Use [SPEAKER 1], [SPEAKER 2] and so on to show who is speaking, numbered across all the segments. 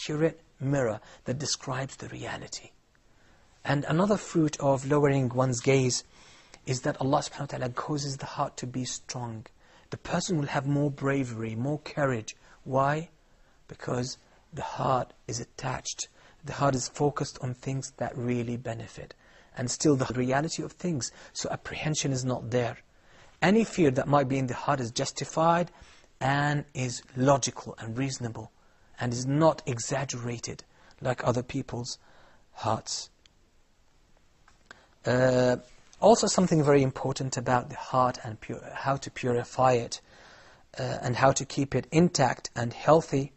[SPEAKER 1] accurate mirror that describes the reality. And another fruit of lowering one's gaze is that Allah subhanahu wa ta'ala causes the heart to be strong. The person will have more bravery, more courage. Why? Because the heart is attached. The heart is focused on things that really benefit. And still the reality of things. So apprehension is not there. Any fear that might be in the heart is justified and is logical and reasonable. And is not exaggerated like other people's hearts. Also something very important about the heart and how to purify it and how to keep it intact and healthy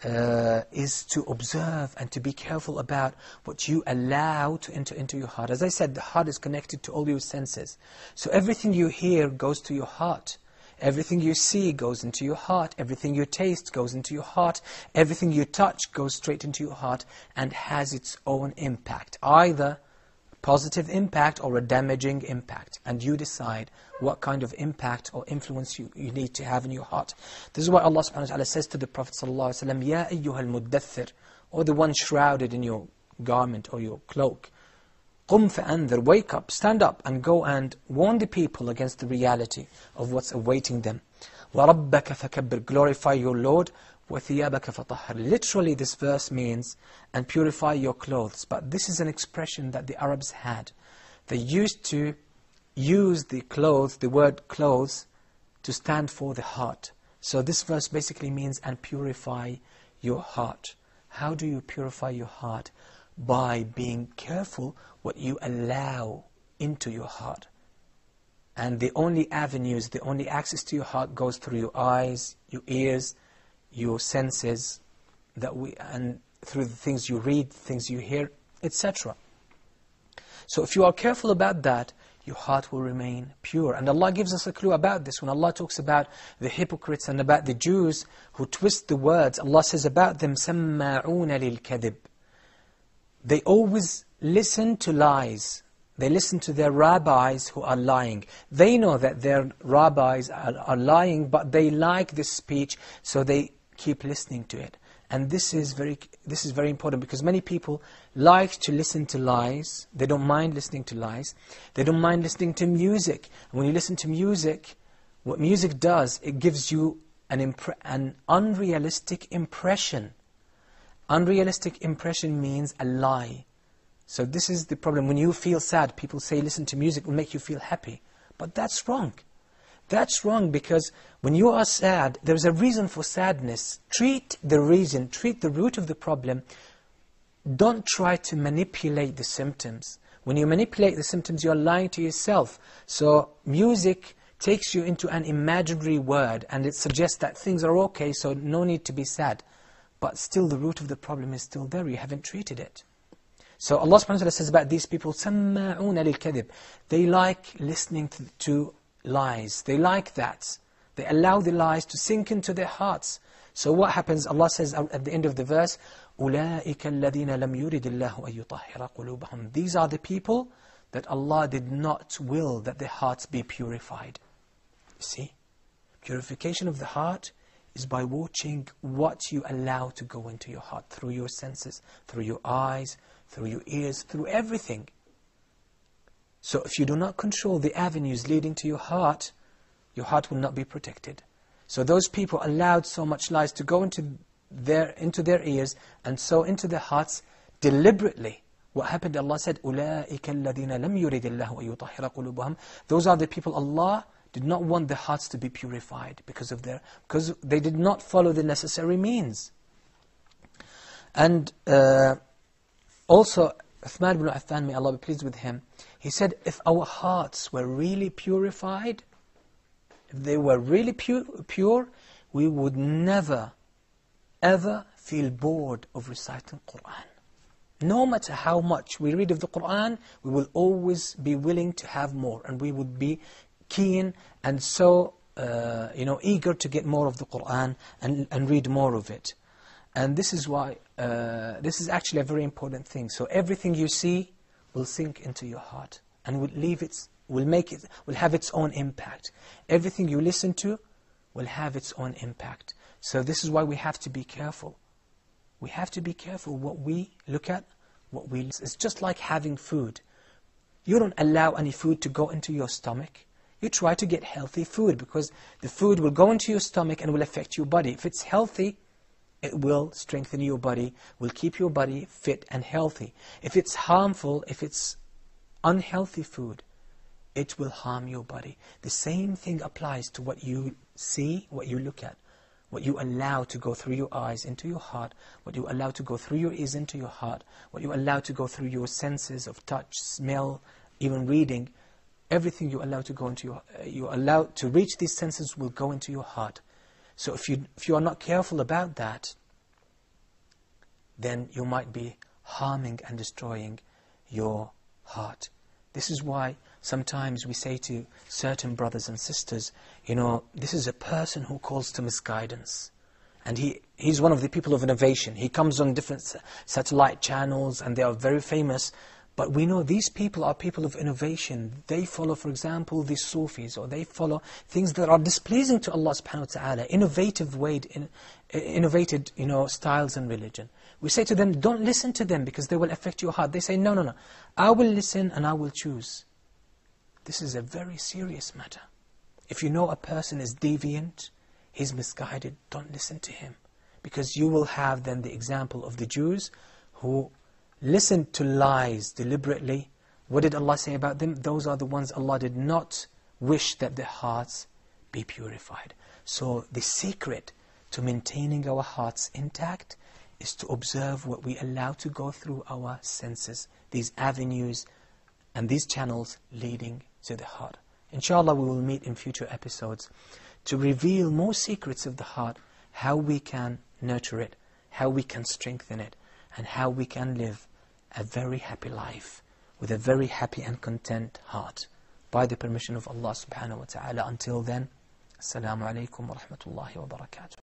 [SPEAKER 1] is to observe and to be careful about what you allow to enter into your heart. As I said, the heart is connected to all your senses. So everything you hear goes to your heart. Everything you see goes into your heart. Everything you taste goes into your heart. Everything you touch goes straight into your heart and has its own impact. Either positive impact or a damaging impact. And you decide what kind of impact or influence you need to have in your heart. This is why Allah subhanahu wa ta'ala says to the Prophet sallallahu alaihi wasallam, Ya ayyuhal muddathir, or the one shrouded in your garment or your cloak. Qum fa'anzir, wake up, stand up and go and warn the people against the reality of what's awaiting them. وَرَبَّكَ فَكَبِّرْ, glorify your Lord. وَثِيَابَكَ فَطَهَّرْ. Literally this verse means, and purify your clothes. But this is an expression that the Arabs had. They used to use the clothes, the word clothes, to stand for the heart. So this verse basically means, and purify your heart. How do you purify your heart? By being careful what you allow into your heart. And the only avenues, the only access to your heart goes through your eyes, your ears, your senses, and through the things you read, things you hear, etc. So if you are careful about that, your heart will remain pure. And Allah gives us a clue about this. When Allah talks about the hypocrites and about the Jews who twist the words, Allah says about them, سَمَّاعُونَ لِلْكَذِبِ. They always listen to lies. They listen to their rabbis who are lying. They know that their rabbis are lying, but they like this speech, so they keep listening to it. And this is very important, because many people like to listen to lies. They don't mind listening to lies. They don't mind listening to music. And when you listen to music, what music does, it gives you an unrealistic impression. Unrealistic impression means a lie. So this is the problem. When you feel sad, people say listen to music will make you feel happy. But that's wrong. That's wrong, because when you are sad, there's a reason for sadness. Treat the reason, treat the root of the problem. Don't try to manipulate the symptoms. When you manipulate the symptoms, you're lying to yourself. So music takes you into an imaginary world, and it suggests that things are okay, so no need to be sad. But still the root of the problem is still there. You haven't treated it. So Allah subhanahu wa ta'ala says about these people, سَمَّاعُونَ لِلْكَذِبِ. They like listening to lies. They like that. They allow the lies to sink into their hearts. So what happens? Allah says at the end of the verse, أُولَٰئِكَ الَّذِينَ لَمْ يُرِدِ اللَّهُ أَن يُطَهِّرَ قُلُوبَهُمْ. These are the people that Allah did not will that their hearts be purified. You see? Purification of the heart is by watching what you allow to go into your heart, through your senses, through your eyes, through your ears, through everything. So if you do not control the avenues leading to your heart will not be protected. So those people allowed so much lies to go into their ears and so into their hearts deliberately. What happened? Allah said, أُولَٰئِكَ الَّذِينَ لَمْ يُرِدِ اللَّهُ أَن يُطَهِّرَ قُلُوبَهُمْ. Those are the people Allah did not want their hearts to be purified because they did not follow the necessary means. And also, Uthman ibn Affan, may Allah be pleased with him, he said, if our hearts were really purified, if they were really pure, we would never, ever feel bored of reciting Qur'an. No matter how much we read of the Qur'an, we will always be willing to have more, and we would be keen and so eager to get more of the Qur'an and read more of it. And this is why, this is actually a very important thing. So everything you see will sink into your heart and will have its own impact. Everything you listen to will have its own impact. So this is why we have to be careful. We have to be careful what we look at, what we listen. It's just like having food. You don't allow any food to go into your stomach. You try to get healthy food, because the food will go into your stomach and will affect your body. If it's healthy, it will strengthen your body, will keep your body fit and healthy. If it's harmful, if it's unhealthy food, it will harm your body. The same thing applies to what you see, what you look at, what you allow to go through your eyes into your heart, what you allow to go through your ears into your heart, what you allow to go through your senses of touch, smell, even reading. Everything you allow to go into you allow to reach these senses will go into your heart. So if you are not careful about that, then you might be harming and destroying your heart. This is why sometimes we say to certain brothers and sisters, this is a person who calls to misguidance. And he's one of the people of innovation. He comes on different satellite channels and they are very famous. But we know these people are people of innovation. They follow, for example, the Sufis, or they follow things that are displeasing to Allah subhanahu wa ta'ala, innovated styles in religion. We say to them, don't listen to them because they will affect your heart. They say, no, I will listen and I will choose. This is a very serious matter. If you know a person is deviant, he's misguided, don't listen to him. Because you will have then the example of the Jews who listened to lies deliberately. What did Allah say about them? Those are the ones Allah did not wish that their hearts be purified. So the secret to maintaining our hearts intact is to observe what we allow to go through our senses, these avenues and these channels leading to the heart. Inshallah, we will meet in future episodes to reveal more secrets of the heart, how we can nurture it, how we can strengthen it, and how we can live a very happy life with a very happy and content heart, by the permission of Allah subhanahu wa ta'ala. Until then, Assalamu alaikum wa rahmatullahi wa barakatuh.